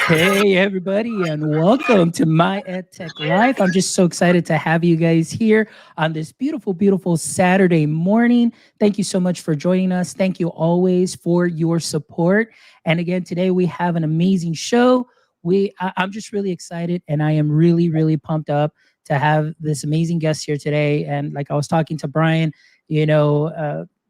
Hey, everybody, and welcome to My EdTech Life. I'm just so excited to have you guys here on this beautiful, beautiful Saturday morning. Thank you so much for joining us. Thank you always for your support. And again, today we have an amazing show. I'm just really excited, and I am really, really pumped up to have this amazing guest here today. And like I was talking to Brian,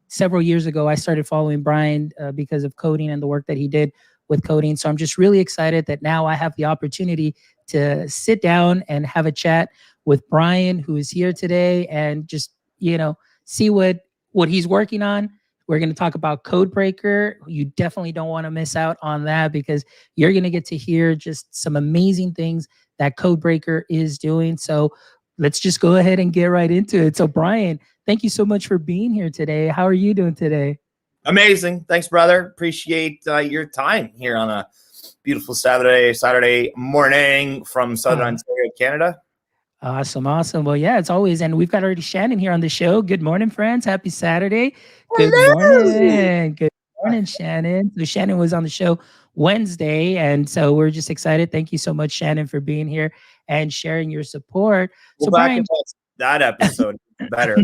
several years ago, I started following Brian because of coding and the work that he did with coding. So I'm just really excited that now I have the opportunity to sit down and have a chat with Brian, who is here today, and just, see what he's working on. We're going to talk about Codebreaker. You definitely don't want to miss out on that because you're going to get to hear just some amazing things that Codebreaker is doing. So let's just go ahead and get right into it. So Brian, thank you so much for being here today. How are you doing today? Amazing. Thanks, brother. Appreciate your time here on a beautiful Saturday morning from Southern Ontario, Canada. Awesome. Well, yeah, it's always, and we've got already Shannon here on the show. Good morning, friends. Happy Saturday. Good morning. Good morning, Shannon. So Shannon was on the show Wednesday, and so we're just excited. Thank you so much, Shannon, for being here and sharing your support. So Brian, that episode better.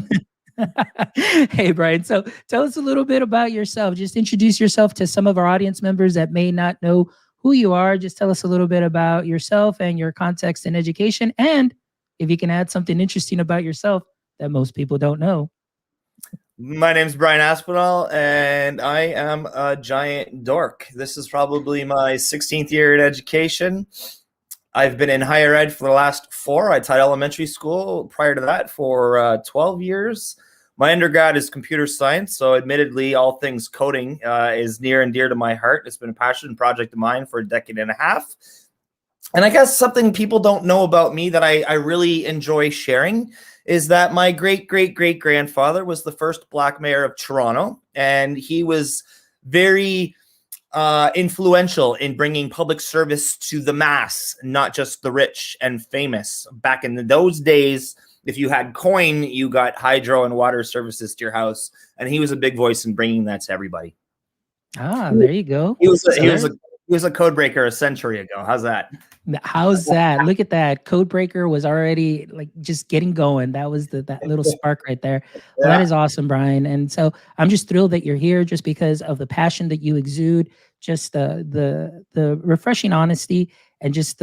Hey, Brian. So tell us a little bit about yourself. Just introduce yourself to some of our audience members that may not know who you are. Just tell us a little bit about yourself and your context in education. And if you can add something interesting about yourself that most people don't know. My name's Brian Aspinall, and I am a giant dork. This is probably my 16th year in education. I've been in higher ed for the last 4. I taught elementary school prior to that for 12 years. My undergrad is computer science, so admittedly, all things coding is near and dear to my heart. It's been a passion project of mine for a decade and a half. And I guess something people don't know about me that I really enjoy sharing is that my great-great-great-grandfather was the first Black mayor of Toronto, and he was very influential in bringing public service to the mass, not just the rich and famous. Back in those days, if you had coin, you got hydro and water services to your house, and he was a big voice in bringing that to everybody. There you go. He was a codebreaker a century ago. How's that? How's that? Look at that. Codebreaker was already like just getting going. That was that little spark right there. Well, that is awesome, Brian. And so I'm just thrilled that you're here just because of the passion that you exude, just the refreshing honesty, and just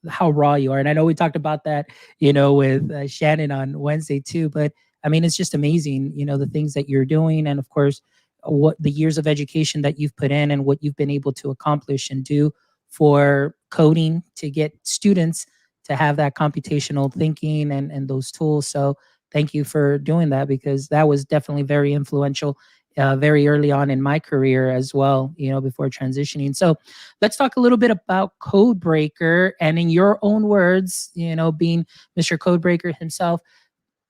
how raw you are. And I know we talked about that, with Shannon on Wednesday too. But I mean, it's just amazing, the things that you're doing, and of course, what the years of education that you've put in and what you've been able to accomplish and do for coding to get students to have that computational thinking and those tools. So thank you for doing that, because that was definitely very influential very early on in my career as well, before transitioning. So let's talk a little bit about Codebreaker, and in your own words, being Mr. Codebreaker himself,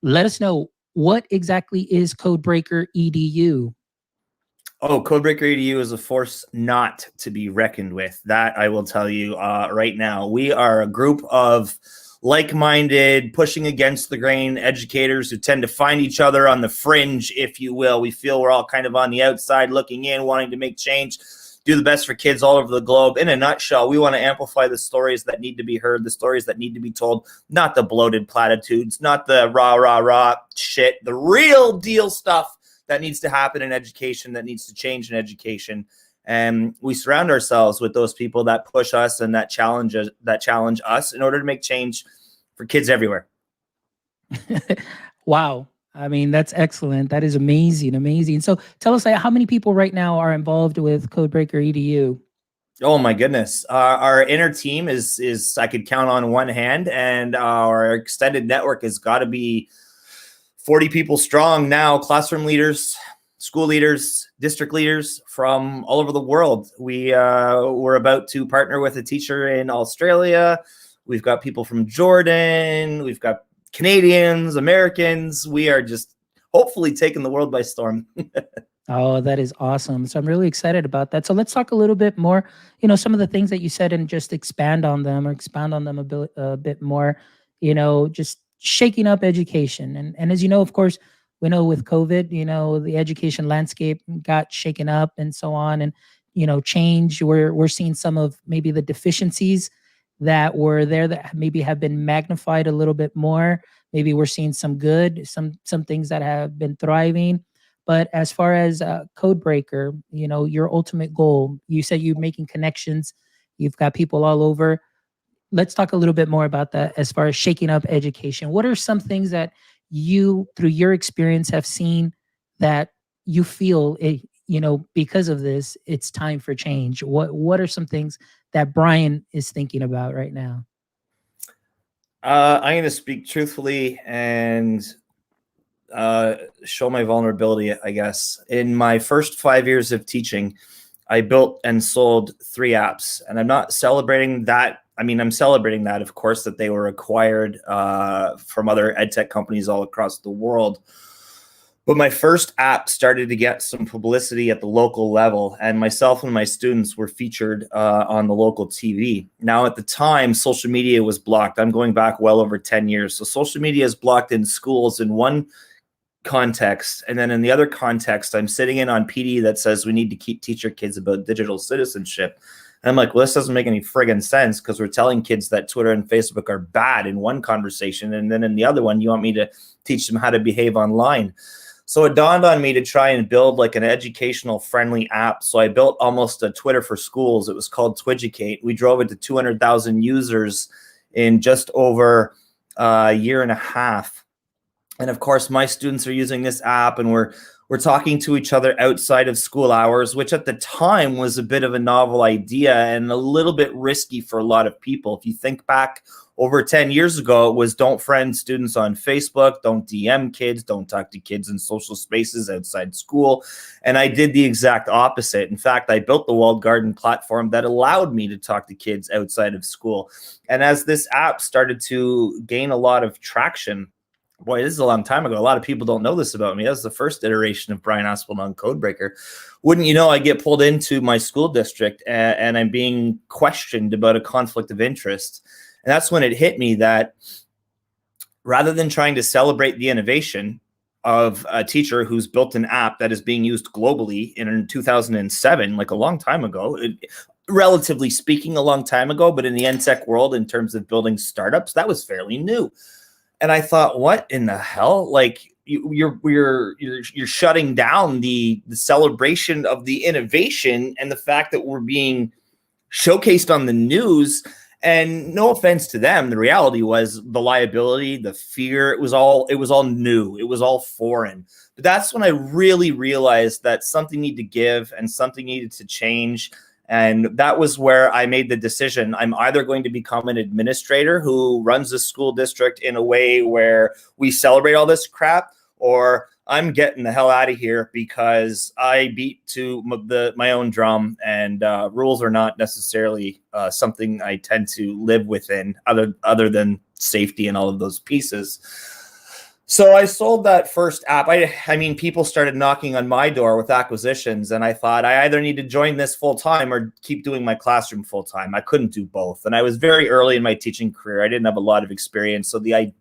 let us know, what exactly is Codebreaker EDU? Oh, Codebreaker EDU is a force not to be reckoned with. That I will tell you right now. We are a group of like-minded, pushing against the grain educators who tend to find each other on the fringe, if you will. We feel we're all kind of on the outside looking in, wanting to make change, do the best for kids all over the globe. In a nutshell, we want to amplify the stories that need to be heard, the stories that need to be told, not the bloated platitudes, not the rah shit, the real deal stuff that needs to happen in education, that needs to change in education. And we surround ourselves with those people that push us and that challenge us in order to make change for kids everywhere. Wow. I mean, that's excellent. That is amazing. So tell us, how many people right now are involved with Codebreaker EDU? Oh my goodness. Our inner team is I could count on one hand, and our extended network has got to be 40 people strong now. Classroom leaders, school leaders, district leaders from all over the world. We're about to partner with a teacher in Australia. We've got people from Jordan. We've got Canadians, Americans. We are just hopefully taking the world by storm. Oh, that is awesome. So I'm really excited about that. So let's talk a little bit more, some of the things that you said and just expand on them or expound on them a bit more, just shaking up education. And as you know, of course, we know with COVID, the education landscape got shaken up and so on and, change. We're seeing some of maybe the deficiencies that were there that maybe have been magnified a little bit more. Maybe we're seeing some good, some things that have been thriving. But as far as Codebreaker, your ultimate goal, you said you're making connections. You've got people all over. Let's talk a little bit more about that as far as shaking up education. What are some things that you, through your experience, have seen that you feel, because of this, it's time for change? What are some things that Brian is thinking about right now? I'm going to speak truthfully and show my vulnerability, I guess. In my first 5 years of teaching, I built and sold 3 apps, and I'm not celebrating that. I mean, I'm celebrating that, of course, that they were acquired from other edtech companies all across the world. But my first app started to get some publicity at the local level, and myself and my students were featured on the local TV. Now, at the time, social media was blocked. I'm going back well over 10 years. So social media is blocked in schools in one context, and then in the other context, I'm sitting in on PD that says we need to teach your kids about digital citizenship. And I'm like, well, this doesn't make any friggin' sense, because we're telling kids that Twitter and Facebook are bad in one conversation, and then in the other one, you want me to teach them how to behave online. So it dawned on me to try and build like an educational friendly app. So I built almost a Twitter for schools. It was called Twidgicate. We drove it to 200,000 users in just over a year and a half. And of course, my students are using this app, and we're talking to each other outside of school hours, which at the time was a bit of a novel idea and a little bit risky for a lot of people. If you think back over 10 years ago, it was don't friend students on Facebook, don't DM kids, don't talk to kids in social spaces outside school. And I did the exact opposite. In fact, I built the walled garden platform that allowed me to talk to kids outside of school. And as this app started to gain a lot of traction, boy, this is a long time ago. A lot of people don't know this about me. That was the first iteration of Brian Aspinall on Codebreaker. Wouldn't you know, I get pulled into my school district and I'm being questioned about a conflict of interest. And that's when it hit me that rather than trying to celebrate the innovation of a teacher who's built an app that is being used globally in 2007, like a long time ago, relatively speaking, a long time ago, but in the edtech world, in terms of building startups, that was fairly new. And I thought, what in the hell? Like you're shutting down the celebration of the innovation and the fact that we're being showcased on the news. And no offense to them, the reality was the liability, the fear, it was all new. It was all foreign. But that's when I really realized that something needed to give and something needed to change. And that was where I made the decision. I'm either going to become an administrator who runs a school district in a way where we celebrate all this crap, or I'm getting the hell out of here because I beat to my own drum, and rules are not necessarily something I tend to live within other than safety and all of those pieces. So I sold that first app. I mean, people started knocking on my door with acquisitions, and I thought I either need to join this full time or keep doing my classroom full time. I couldn't do both. And I was very early in my teaching career. I didn't have a lot of experience. So the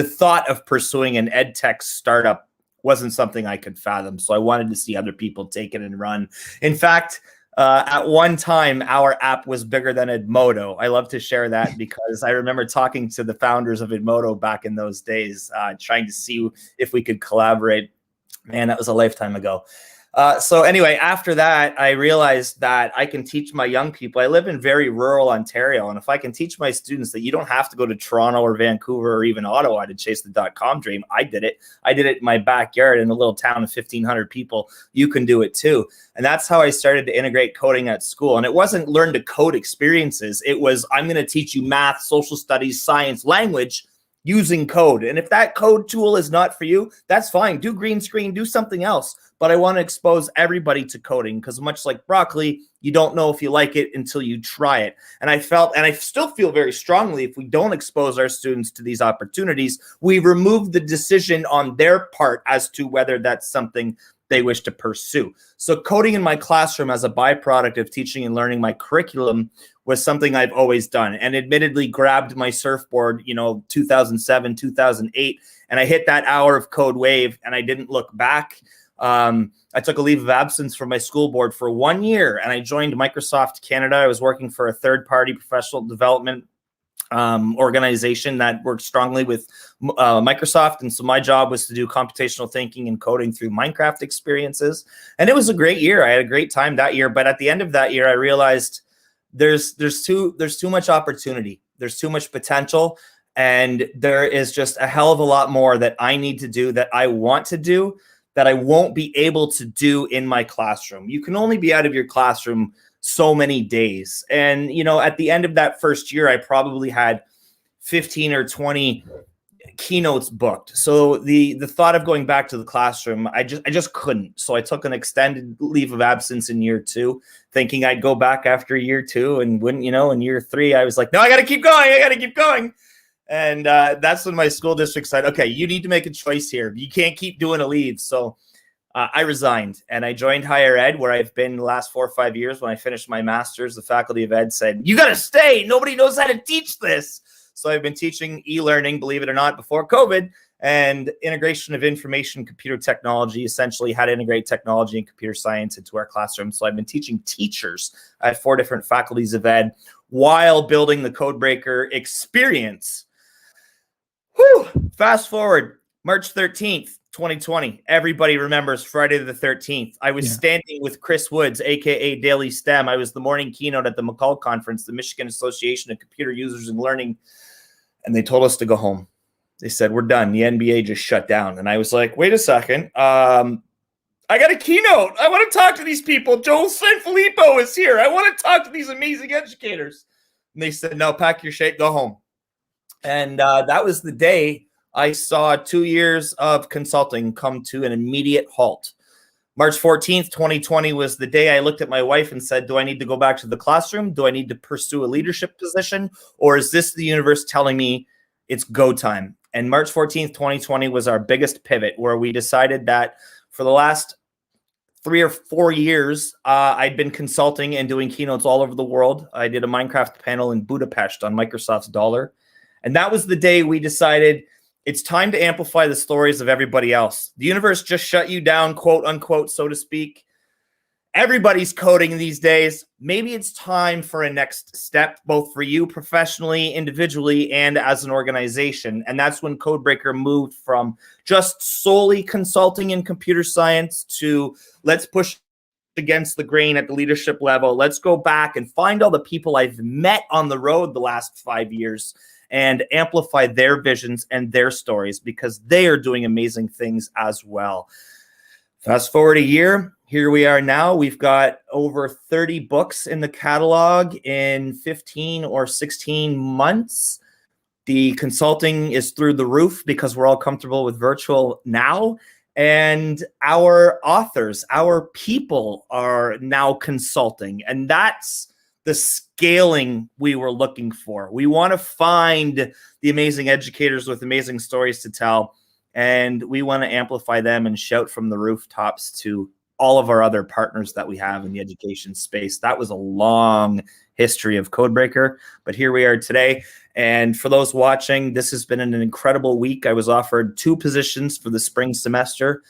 thought of pursuing an ed tech startup wasn't something I could fathom. So I wanted to see other people take it and run. In fact, at one time, our app was bigger than Edmodo. I love to share that because I remember talking to the founders of Edmodo back in those days, trying to see if we could collaborate. Man, that was a lifetime ago. So anyway, after that, I realized that I can teach my young people. I live in very rural Ontario, and if I can teach my students that you don't have to go to Toronto or Vancouver or even Ottawa to chase the .com dream, I did it. I did it in my backyard in a little town of 1,500 people. You can do it too. And that's how I started to integrate coding at school. And it wasn't learn to code experiences. It was, I'm going to teach you math, social studies, science, language using code. And if that code tool is not for you, that's fine. Do green screen, do something else. But I want to expose everybody to coding, because much like broccoli, you don't know if you like it until you try it. And I felt, and I still feel very strongly, if we don't expose our students to these opportunities, we remove the decision on their part as to whether that's something they wish to pursue. So coding in my classroom as a byproduct of teaching and learning my curriculum was something I've always done, and admittedly grabbed my surfboard, 2007, 2008, and I hit that hour of code wave and I didn't look back. I took a leave of absence from my school board for 1 year and I joined Microsoft Canada. I was working for a third-party professional development organization that works strongly with Microsoft. And so my job was to do computational thinking and coding through Minecraft experiences. And it was a great year. I had a great time that year. But at the end of that year, I realized there's too much opportunity. There's too much potential. And there is just a hell of a lot more that I need to do, that I want to do, that I won't be able to do in my classroom. You can only be out of your classroom so many days. And, at the end of that first year, I probably had 15 or 20 keynotes booked. So the thought of going back to the classroom, I just couldn't. So I took an extended leave of absence in year 2, thinking I'd go back after year 2. And when, in year 3, I was like, no, I got to keep going. And that's when my school district said, okay, you need to make a choice here. You can't keep doing a leave. So I resigned and I joined higher ed, where I've been the last 4 or 5 years. When I finished my master's, the faculty of ed said, you got to stay. Nobody knows how to teach this. So I've been teaching e-learning, believe it or not, before COVID, and integration of information computer technology, essentially how to integrate technology and computer science into our classroom. So I've been teaching teachers at 4 different faculties of ed while building the Codebreaker experience. Whew. Fast forward, March 13th, 2020. Everybody remembers Friday the 13th. I was standing with Chris Woods, aka Daily STEM. I was the morning keynote at the McCall conference, the Michigan Association of Computer Users and Learning, and they told us to go home. They said, we're done. The NBA just shut down. And I was like, wait a second. I got a keynote. I want to talk to these people. Joel Sanfilippo is here. I want to talk to these amazing educators. And they said, no, pack your shit, go home. And that was the day I saw 2 years of consulting come to an immediate halt. March 14th, 2020 was the day I looked at my wife and said, do I need to go back to the classroom? Do I need to pursue a leadership position? Or is this the universe telling me it's go time? And March 14th, 2020 was our biggest pivot, where we decided that for the last 3 or 4 years, I'd been consulting and doing keynotes all over the world. I did a Minecraft panel in Budapest on Microsoft's dollar. And that was the day we decided it's time to amplify the stories of everybody else. The universe just shut you down, quote unquote, so to speak. Everybody's coding these days. Maybe it's time for a next step, both for you professionally, individually, and as an organization. And that's when Codebreaker moved from just solely consulting in computer science to let's push against the grain at the leadership level. Let's go back and find all the people I've met on the road the last 5 years and amplify their visions and their stories, because they are doing amazing things as well. Fast forward a year, here we are now. We've got over 30 books in the catalog in 15 or 16 months. The consulting is through the roof because we're all comfortable with virtual now. And our authors, our people are now consulting. And that's the scaling we were looking for. We want to find the amazing educators with amazing stories to tell, and we want to amplify them and shout from the rooftops to all of our other partners that we have in the education space. That was a long history of Codebreaker, but here we are today. And for those watching, this has been an incredible week. I was offered 2 positions for the spring semester,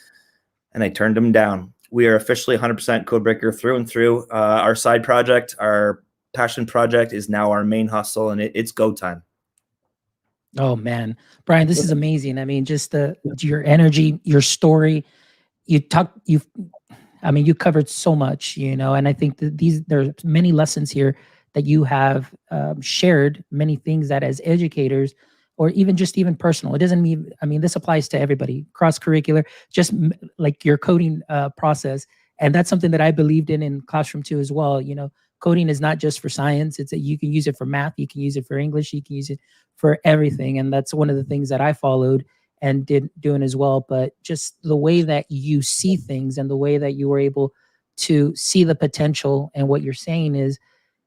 and I turned them down. We are officially 100% Codebreaker through and through. Our side project, our passion project, is now our main hustle, and it's go time. Oh man, Brian, this is amazing. I mean, just your energy, your story. You covered so much, and I think that there's many lessons here that you have shared, many things that as educators, or even personal. It doesn't mean, this applies to everybody, cross-curricular, just like your coding process. And that's something that I believed in classroom too as well. coding is not just for science. It's that you can use it for math, you can use it for English, you can use it for everything. And that's one of the things that I followed and did doing as well. But just the way that you see things and the way that you were able to see the potential, and what you're saying is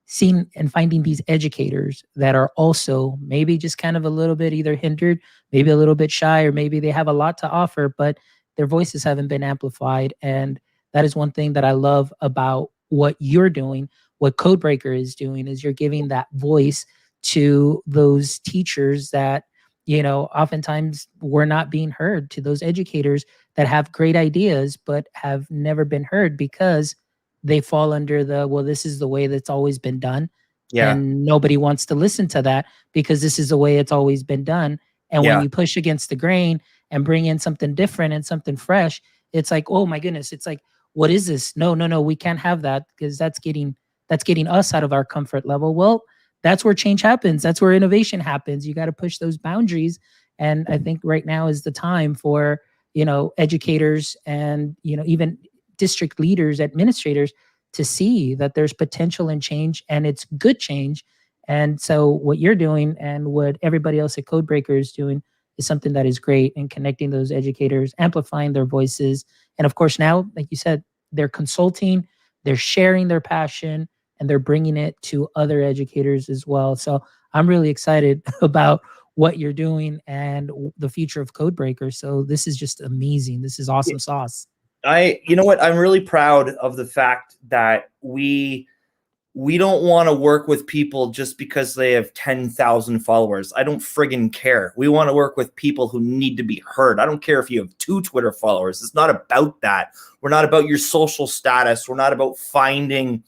seeing and finding these educators that are also maybe just kind of a little bit either hindered, maybe a little bit shy, or maybe they have a lot to offer, but their voices haven't been amplified. And that is one thing that I love about what you're doing, what Codebreaker is doing, is you're giving that voice to those teachers that, oftentimes were not being heard, to those educators that have great ideas but have never been heard because they fall under the, well, this is the way that's always been done, Yeah. and nobody wants to listen to that because this is the way it's always been done. And when Yeah. you push against the grain and bring in something different and something fresh, it's like, oh my goodness, it's like, what is this? No, no, no, we can't have that because that's getting us out of our comfort level. Well, that's where change happens, that's where innovation happens. You got to push those boundaries. And I think right now is the time for educators and even district leaders, administrators, to see that there's potential in change and it's good change. And so what you're doing and what everybody else at Codebreaker is doing is something that is great, in connecting those educators, amplifying their voices. And of course, now, like you said, they're consulting, they're sharing their passion, and they're bringing it to other educators as well. So I'm really excited about what you're doing and the future of Codebreaker. So this is just amazing. This is awesome sauce. You know what? I'm really proud of the fact that we don't want to work with people just because they have 10,000 followers. I don't friggin' care. We want to work with people who need to be heard. I don't care if you have 2 Twitter followers. It's not about that. We're not about your social status. We're not about finding.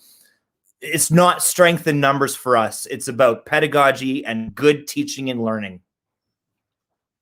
It's not strength in numbers for us. It's about pedagogy and good teaching and learning.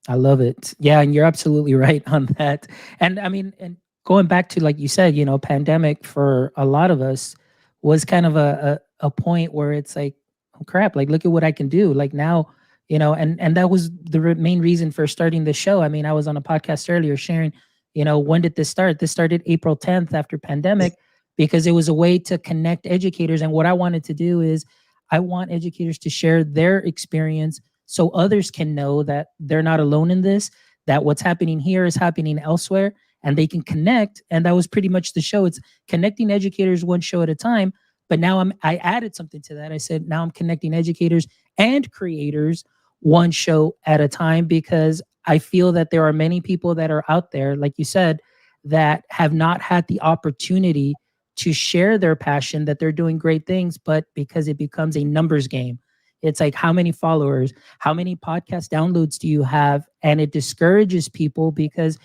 I love it. Yeah, and you're absolutely right on that. And I mean, and going back to, like you said, pandemic for a lot of us was kind of a point where it's like, oh crap, like look at what I can do. Like now, and that was the main reason for starting the show. I mean, I was on a podcast earlier sharing, when did this start? This started April 10th after pandemic, because it was a way to connect educators. And what I wanted to do is I want educators to share their experience so others can know that they're not alone in this, that what's happening here is happening elsewhere, and they can connect. And that was pretty much the show. It's connecting educators one show at a time. But now I added something to that. I said, now I'm connecting educators and creators one show at a time, because I feel that there are many people that are out there, like you said, that have not had the opportunity to share their passion, that they're doing great things, but because it becomes a numbers game. It's like, how many followers, how many podcast downloads do you have? And it discourages people because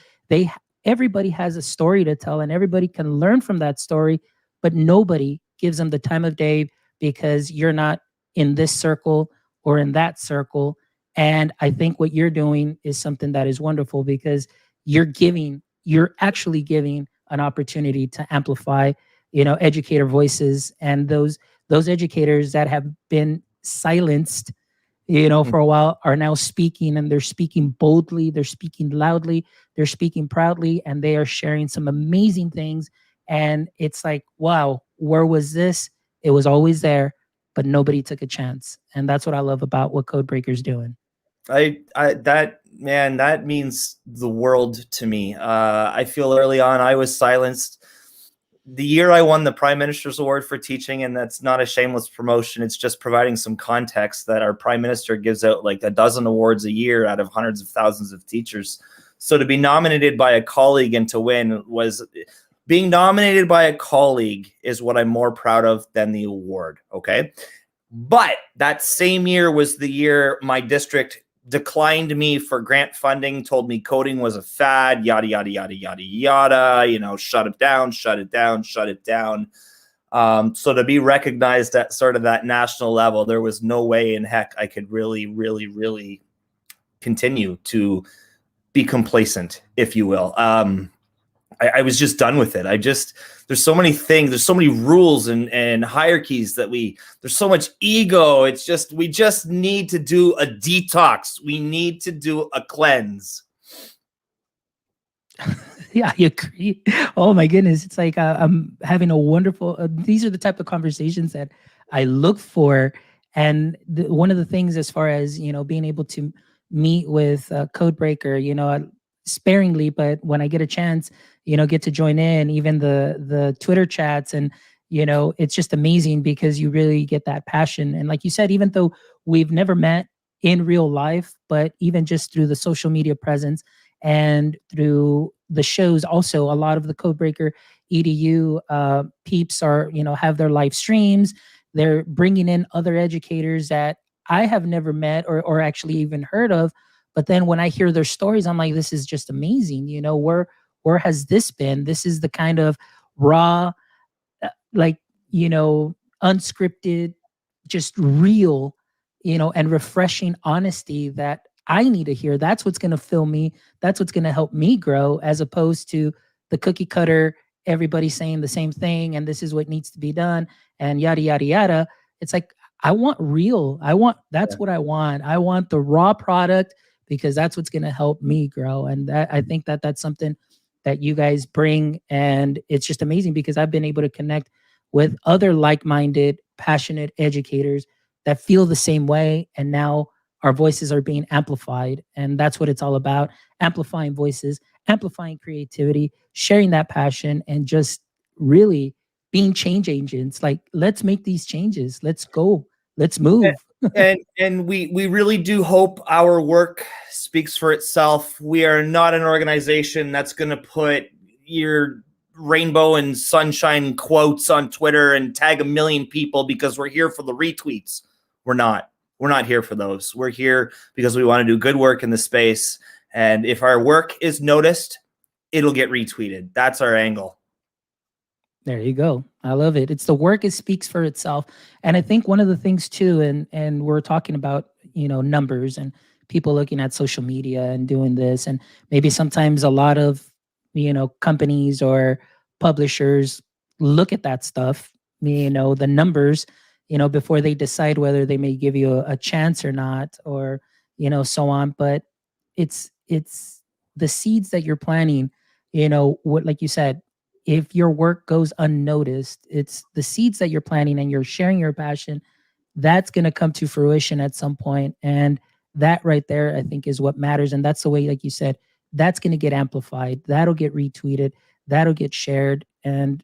everybody has a story to tell and everybody can learn from that story, but nobody gives them the time of day because you're not in this circle or in that circle. And I think what you're doing is something that is wonderful, because you're actually giving an opportunity to amplify, educator voices, and those educators that have been silenced, for a while, are now speaking, and they're speaking boldly, they're speaking loudly, they're speaking proudly, and they are sharing some amazing things. And it's like, wow, where was this? It was always there, but nobody took a chance. And that's what I love about what Codebreaker's doing. That means the world to me. I feel early on I was silenced. The year I won the Prime Minister's Award for teaching, and that's not a shameless promotion, it's just providing some context that our Prime Minister gives out like a dozen awards a year out of hundreds of thousands of teachers. So to be nominated by a colleague and to win was being nominated by a colleague is what I'm more proud of than the award. Okay. But that same year was the year my district declined me for grant funding, told me coding was a fad, yada, yada, yada, yada, yada, shut it down, shut it down, shut it down. So to be recognized at sort of that national level, there was no way in heck I could really, really, really continue to be complacent, if you will. I was just done with it. There's so many things, there's so many rules and hierarchies there's so much ego. We just need to do a detox. We need to do a cleanse. Yeah, I agree. Oh my goodness, it's like I'm having a wonderful. These are the type of conversations that I look for, and one of the things, as far as being able to meet with Codebreaker, sparingly, but when I get a chance, get to join in, even the Twitter chats, and it's just amazing because you really get that passion. And like you said, even though we've never met in real life, but even just through the social media presence and through the shows, also a lot of the Codebreaker EDU peeps are have their live streams. They're bringing in other educators that I have never met or actually even heard of. But then when I hear their stories, I'm like, this is just amazing. Where has this been? This is the kind of raw, like unscripted, just real, and refreshing honesty that I need to hear. That's what's going to fill me. That's what's going to help me grow, as opposed to the cookie cutter, everybody saying the same thing and this is what needs to be done and yada yada yada. It's like, I want real. That's Yeah. what I want. I want the raw product, because that's what's going to help me grow. And I think that that's something that you guys bring, and it's just amazing because I've been able to connect with other like-minded, passionate educators that feel the same way, and now our voices are being amplified, and that's what it's all about: amplifying voices, amplifying creativity, sharing that passion, and just really being change agents. Like, let's make these changes. Let's go. Let's move. And we really do hope our work speaks for itself. We are not an organization that's going to put your rainbow and sunshine quotes on Twitter and tag a million people because we're here for the retweets. We're not. We're not here for those. We're here because we want to do good work in the space. And if our work is noticed, it'll get retweeted. That's our angle. There you go. I love it. It's the work, it speaks for itself. And I think one of the things too, and we're talking about, numbers and people looking at social media and doing this, and maybe sometimes a lot of, companies or publishers look at that stuff, the numbers, before they decide whether they may give you a chance or not, or, so on. But it's the seeds that you're planting, what, like you said, if your work goes unnoticed, it's the seeds that you're planting and you're sharing your passion, that's going to come to fruition at some point. And that right there, I think, is what matters. And that's the way, like you said, that's going to get amplified. That'll get retweeted. That'll get shared. And,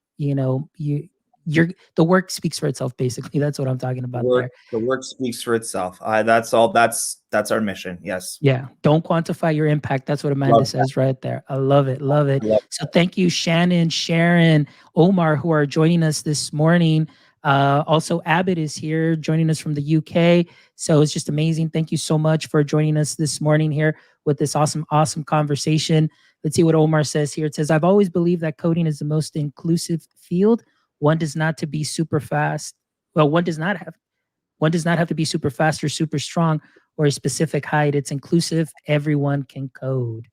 the work speaks for itself, basically. That's what I'm talking about there. The work speaks for itself. That's all. That's our mission. Yes. Yeah. Don't quantify your impact. That's what Amanda Love that. says right there. I love it. Love it. Love So thank you, Shannon, Sharon, Omar, who are joining us this morning. Also, Abbott is here joining us from the UK. So it's just amazing. Thank you so much for joining us this morning here with this awesome, awesome conversation. Let's see what Omar says here. It says, I've always believed that coding is the most inclusive field. One does not to be super fast. Well, one does not have to be super fast or super strong or a specific height. It's inclusive. Everyone can code.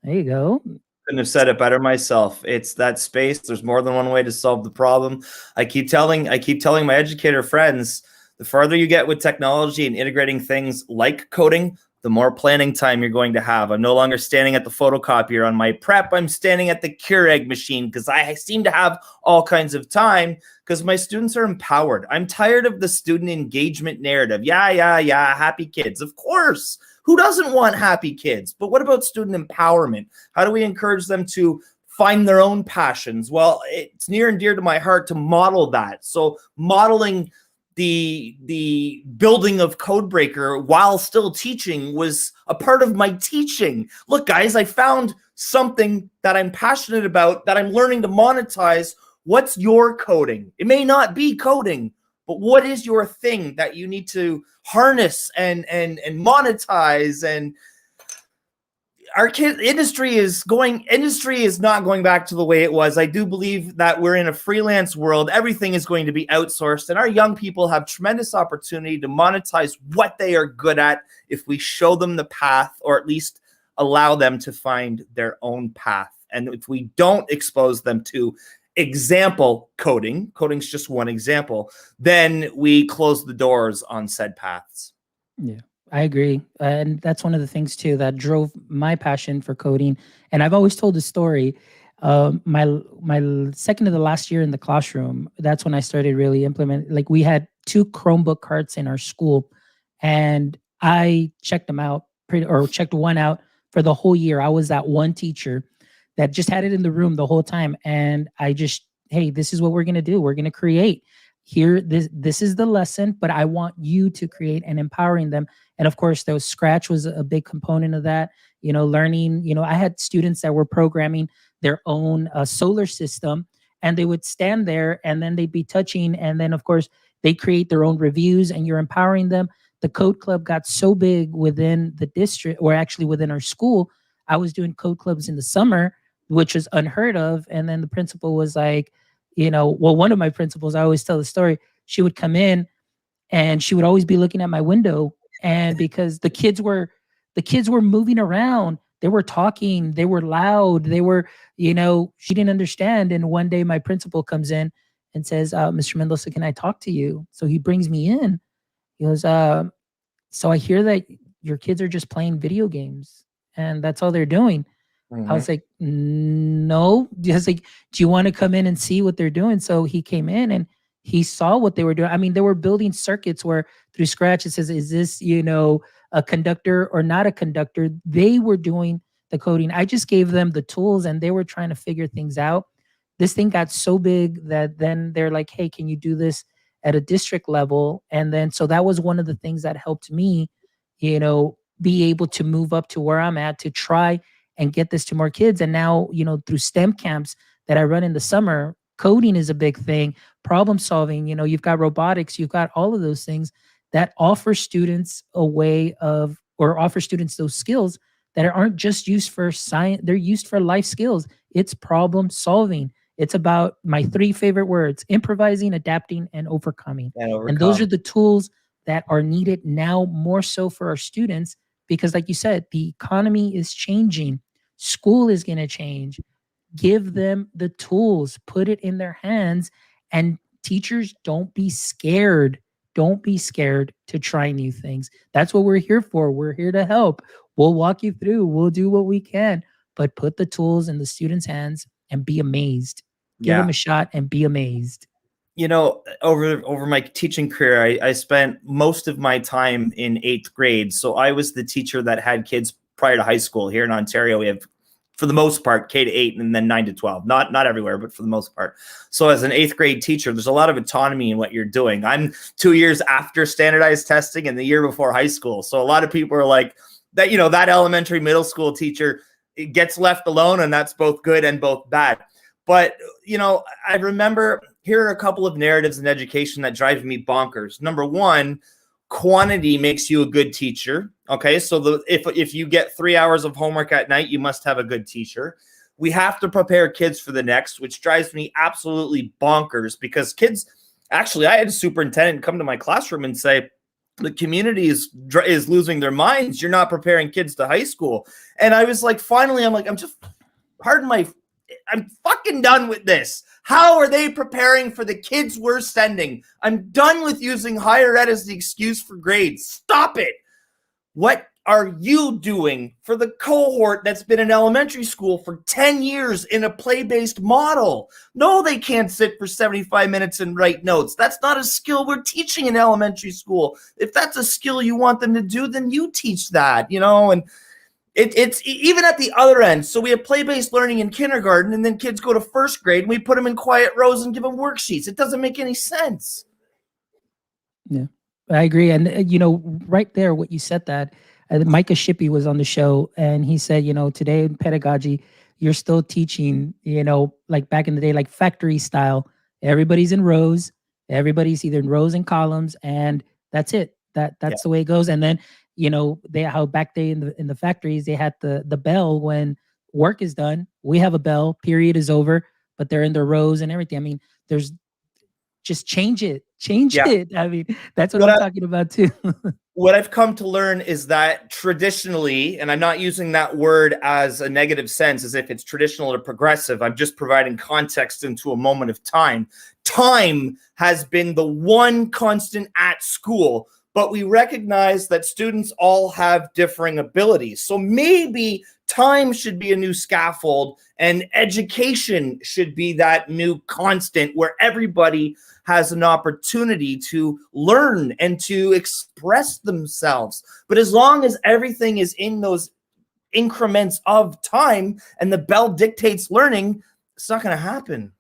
There you go. Couldn't have said it better myself. It's that space. There's more than one way to solve the problem. I keep telling my educator friends, the farther you get with technology and integrating things like coding, the more planning time you're going to have. I'm no longer standing at the photocopier on my prep. I'm standing at the Keurig machine because I seem to have all kinds of time because my students are empowered. I'm tired of the student engagement narrative. Yeah, happy kids. Of course. Who doesn't want happy kids? But what about student empowerment? How do we encourage them to find their own passions? Well, it's near and dear to my heart to model that. So modeling the building of Codebreaker while still teaching was a part of my teaching. Look, guys, I found something that I'm passionate about that I'm learning to monetize. What's your coding? It may not be coding, but what is your thing that you need to harness and monetize? And our industry is not going back to the way it was. I do believe that we're in a freelance world. Everything is going to be outsourced, and our young people have tremendous opportunity to monetize what they are good at if we show them the path, or at least allow them to find their own path. And if we don't expose them to example coding's just one example, then we close the doors on said paths. Yeah. I agree. And that's one of the things too that drove my passion for coding. And I've always told the story. My second to the last year in the classroom, that's when I started really implementing. Like we had two Chromebook carts in our school, and I checked them out or checked one out for the whole year. I was that one teacher that just had it in the room the whole time, and I just, hey, this is what we're gonna do. We're gonna create here. This is the lesson, but I want you to create and empowering them. And of course, those Scratch was a big component of that. Learning. I had students that were programming their own solar system, and they would stand there, and then they'd be touching, and then of course they create their own reviews, and you're empowering them. The code club got so big within the district, or actually within our school. I was doing code clubs in the summer, which was unheard of. And then the principal was like, well, one of my principals, I always tell the story, she would come in and she would always be looking at my window. And because the kids were moving around, they were talking, they were loud, she didn't understand. And one day my principal comes in and says, Mr. Mendoza, can I talk to you? So he brings me in. He goes, so I hear that your kids are just playing video games and that's all they're doing. I was like, no. Just like, do you want to come in and see what they're doing? So he came in and he saw what they were doing. I mean, they were building circuits where through Scratch it says, is this, a conductor or not a conductor? They were doing the coding. I just gave them the tools and they were trying to figure things out. This thing got so big that then they're like, hey, can you do this at a district level? And then so that was one of the things that helped me, be able to move up to where I'm at to try and get this to more kids. And now, through STEM camps that I run in the summer, coding is a big thing, problem solving, you've got robotics, you've got all of those things that offer students a way of, or offer students those skills that aren't just used for science, they're used for life skills. It's problem solving. It's about my three favorite words: improvising, adapting, and overcoming. And And those overcome. are the tools that are needed now more so for our students because, like you said, the economy is changing. School is going to change. Give them the tools, put it in their hands, and teachers, don't be scared. Don't be scared to try new things. That's what we're here for. We're here to help. We'll walk you through, we'll do what we can, but put the tools in the students' hands and be amazed. Give them Yeah. a shot and be amazed. Over my teaching career, I spent most of my time in 8th grade. So I was the teacher that had kids prior to high school. Here in Ontario, we have, for the most part, K to 8 and then 9 to 12. Not everywhere, but for the most part. So as an 8th grade teacher, there's a lot of autonomy in what you're doing. I'm 2 years after standardized testing and the year before high school. So a lot of people are like, that elementary, middle school teacher, it gets left alone, and that's both good and both bad. But, I remember, here are a couple of narratives in education that drive me bonkers. Number one, quantity makes you a good teacher. Okay, so if you get 3 hours of homework at night, you must have a good teacher. We have to prepare kids for the next, which drives me absolutely bonkers because kids, actually, I had a superintendent come to my classroom and say, the community is losing their minds. You're not preparing kids to high school. And I was like, finally, I'm fucking done with this. How are they preparing for the kids we're sending? I'm done with using higher ed as the excuse for grades. Stop it. What are you doing for the cohort that's been in elementary school for 10 years in a play-based model? No, they can't sit for 75 minutes and write notes. That's not a skill we're teaching in elementary school. If that's a skill you want them to do, then you teach that, and it's even at the other end. So we have play-based learning in kindergarten, and then kids go to first grade, and we put them in quiet rows and give them worksheets. It doesn't make any sense. Yeah, I agree. And, right there, what you said that Micah Shippey was on the show and he said, today in pedagogy, you're still teaching, like back in the day, like factory style. Everybody's in rows. Everybody's either in rows and columns, and that's it. That's the way it goes. And then, how back day in the factories, they had the bell when work is done. We have a bell, period is over, but they're in their rows and everything. I mean, there's just change it. I mean, that's what I'm talking about too. What I've come to learn is that traditionally, and I'm not using that word as a negative sense, as if it's traditional or progressive, I'm just providing context into a moment of time. Time has been the one constant at school. but we recognize that students all have differing abilities. So maybe time should be a new scaffold and education should be that new constant where everybody has an opportunity to learn and to express themselves. But as long as everything is in those increments of time and the bell dictates learning, it's not going to happen.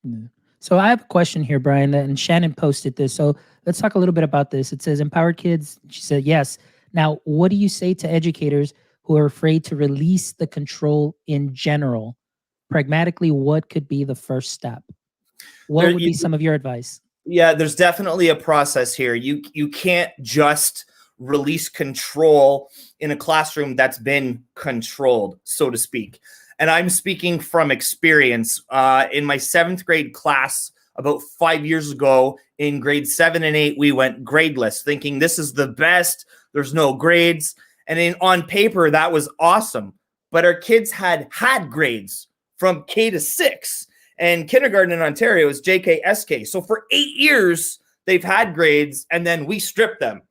Yeah. So I have a question here, Brian, and Shannon posted this. So let's talk a little bit about this. It says empowered kids. She said, yes. Now, what do you say to educators who are afraid to release the control in general? Pragmatically, what could be the first step? There, What would be some of your advice? yeah, there's definitely a process here. You can't just release control in a classroom that's been controlled, so to speak. And I'm speaking from experience. In my 7th grade class about 5 years ago, in grade 7 and 8, we went gradeless, thinking this is the best. There's no grades. And on paper, that was awesome. But our kids had grades from K to 6. And kindergarten in Ontario is JKSK. So for 8 years, they've had grades, and then we stripped them.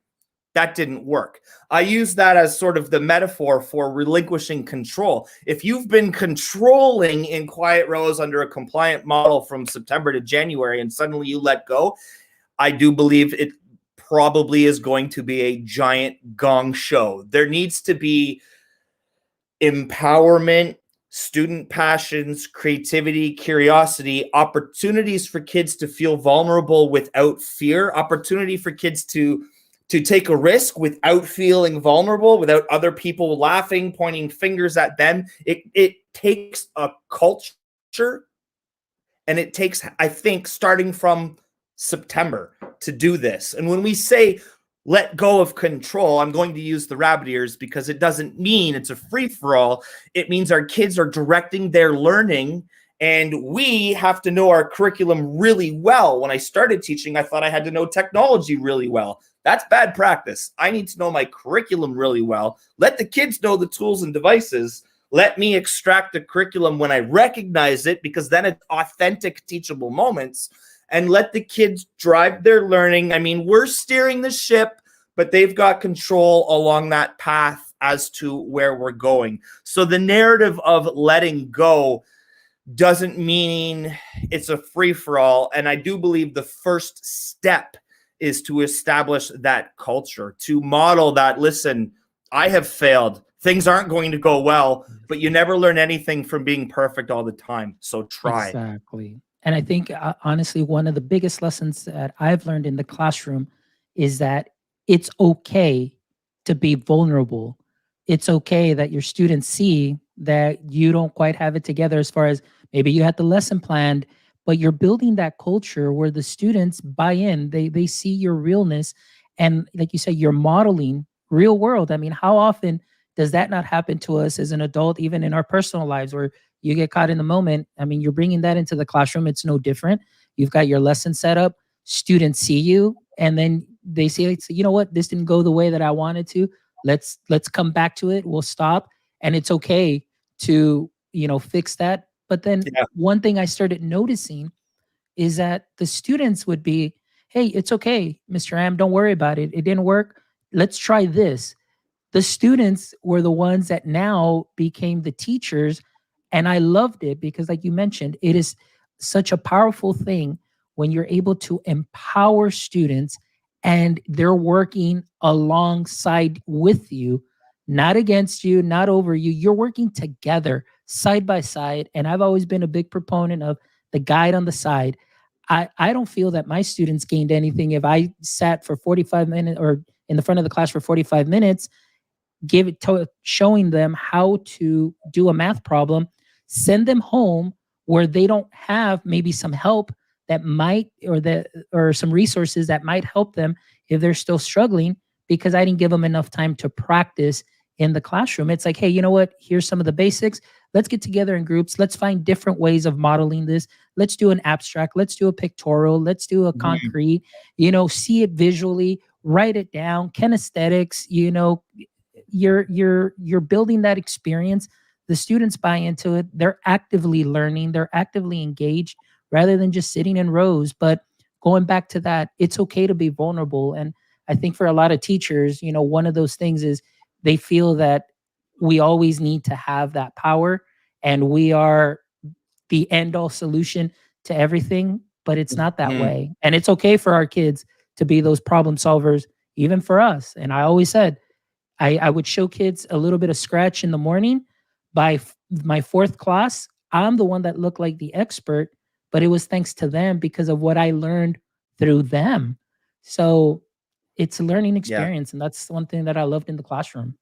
That didn't work. I use that as sort of the metaphor for relinquishing control. If you've been controlling in quiet rows under a compliant model from September to January, and suddenly you let go, I do believe it probably is going to be a giant gong show. There needs to be empowerment, student passions, creativity, curiosity, opportunities for kids to feel vulnerable without fear, opportunity for kids to take a risk without feeling vulnerable, without other people laughing, pointing fingers at them. It takes a culture, and it takes, I think, starting from September to do this. And when we say let go of control, I'm going to use the rabbit ears because it doesn't mean it's a free-for-all. It means our kids are directing their learning, and we have to know our curriculum really well. When I started teaching, I thought I had to know technology really well. That's bad practice. I need to know my curriculum really well. Let the kids know the tools and devices. Let me extract the curriculum when I recognize it, because then it's authentic teachable moments. And let the kids drive their learning. I mean, we're steering the ship, but they've got control along that path as to where we're going. So the narrative of letting go doesn't mean it's a free-for-all. And I do believe the first step is to establish that culture, to model that, listen, I have failed. Things aren't going to go well, but you never learn anything from being perfect all the time. So try. Exactly. And I think, honestly, one of the biggest lessons that I've learned in the classroom is that it's okay to be vulnerable. It's okay that your students see that you don't quite have it together as far as maybe you had the lesson planned, but you're building that culture where the students buy in. They see your realness, and like you said, you're modeling real world. I mean, how often does that not happen to us as an adult, even in our personal lives, where you get caught in the moment? I mean, you're bringing that into the classroom. It's no different. You've got your lesson set up. Students see you, and then they say, you know what, this didn't go the way that I wanted to. Let's come back to it. We'll stop, and it's okay to fix that. But then one thing I started noticing is that the students would be, hey, it's okay, Mr. Am, don't worry about it. It didn't work. Let's try this. The students were the ones that now became the teachers. And I loved it because, like you mentioned, it is such a powerful thing when you're able to empower students and they're working alongside with you, not against you, not over you. You're working together side by side. And I've always been a big proponent of the guide on the side. I don't feel that my students gained anything if I sat for 45 minutes or in the front of the class for 45 minutes showing them how to do a math problem, send them home where they don't have maybe some help that might or some resources that might help them if they're still struggling because I didn't give them enough time to practice in the classroom. It's like, hey, you know what? Here's some of the basics. Let's get together in groups. Let's find different ways of modeling this. Let's do an abstract. Let's do a pictorial. Let's do a concrete, see it visually, write it down, kinesthetics, you're building that experience. The students buy into it. They're actively learning. They're actively engaged rather than just sitting in rows. But going back to that, it's okay to be vulnerable. And I think for a lot of teachers, one of those things is they feel that we always need to have that power and we are the end all solution to everything, but it's not that Mhm. way. And it's okay for our kids to be those problem solvers, even for us. And I always said, I would show kids a little bit of Scratch in the morning. By my fourth class, I'm the one that looked like the expert, but it was thanks to them because of what I learned through them. So it's a learning Yeah. experience. And that's one thing that I loved in the classroom.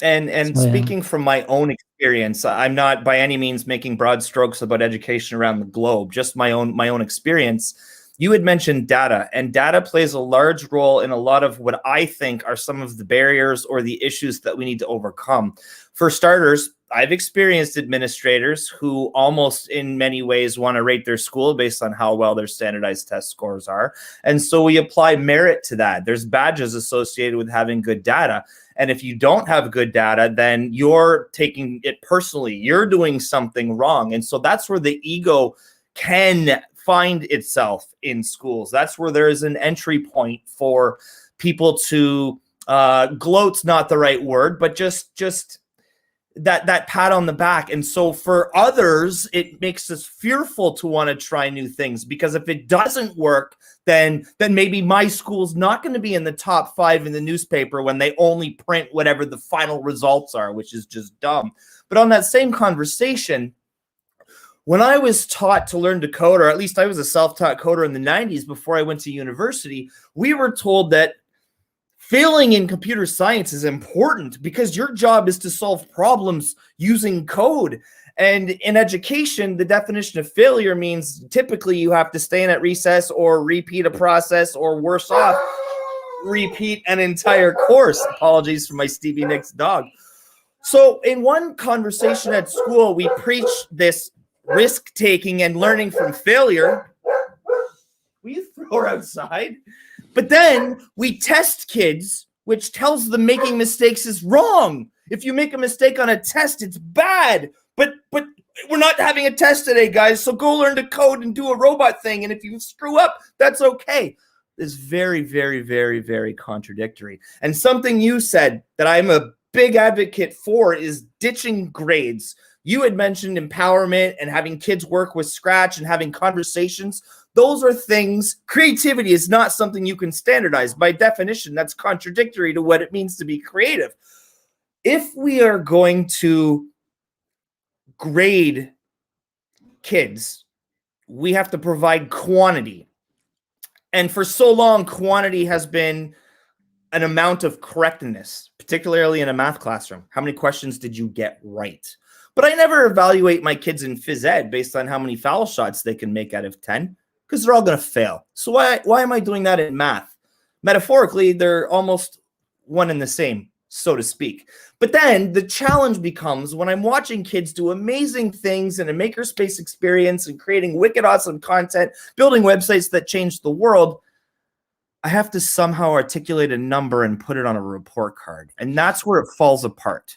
And So, yeah. speaking from my own experience, I'm not by any means making broad strokes about education around the globe, just my own experience. You had mentioned data, and data plays a large role in a lot of what I think are some of the barriers or the issues that we need to overcome. For starters, I've experienced administrators who almost in many ways want to rate their school based on how well their standardized test scores are. And so we apply merit to that. There's badges associated with having good data. And if you don't have good data, then you're taking it personally. You're doing something wrong. And so that's where the ego can find itself in schools. That's where there is an entry point for people to gloat's not the right word, but just that pat on the back. And so for others, it makes us fearful to want to try new things, because if it doesn't work, then maybe my school's not going to be in the top 5 in the newspaper when they only print whatever the final results are, which is just dumb. But on that same conversation, when I was taught to learn to code, or at least I was a self-taught coder in the 90s before I went to university, we were told that failing in computer science is important because your job is to solve problems using code. And in education, the definition of failure means typically you have to stay in at recess or repeat a process, or worse off, repeat an entire course. Apologies for my Stevie Nicks dog. So in one conversation at school, we preached this risk-taking and learning from failure. Will you throw her outside? But then we test kids, which tells them making mistakes is wrong. If you make a mistake on a test, it's bad. But we're not having a test today, guys. So go learn to code and do a robot thing. And if you screw up, that's okay. It's very, very, very, very contradictory. And something you said that I'm a big advocate for is ditching grades. You had mentioned empowerment and having kids work with Scratch and having conversations. Those are things. Creativity is not something you can standardize. By definition, that's contradictory to what it means to be creative. If we are going to grade kids, we have to provide quantity. And for so long, quantity has been an amount of correctness, particularly in a math classroom. How many questions did you get right? But I never evaluate my kids in phys ed based on how many foul shots they can make out of 10, because they're all going to fail. So why am I doing that in math? Metaphorically, they're almost one and the same, so to speak. But then the challenge becomes when I'm watching kids do amazing things in a makerspace experience and creating wicked awesome content, building websites that change the world, I have to somehow articulate a number and put it on a report card. And that's where it falls apart.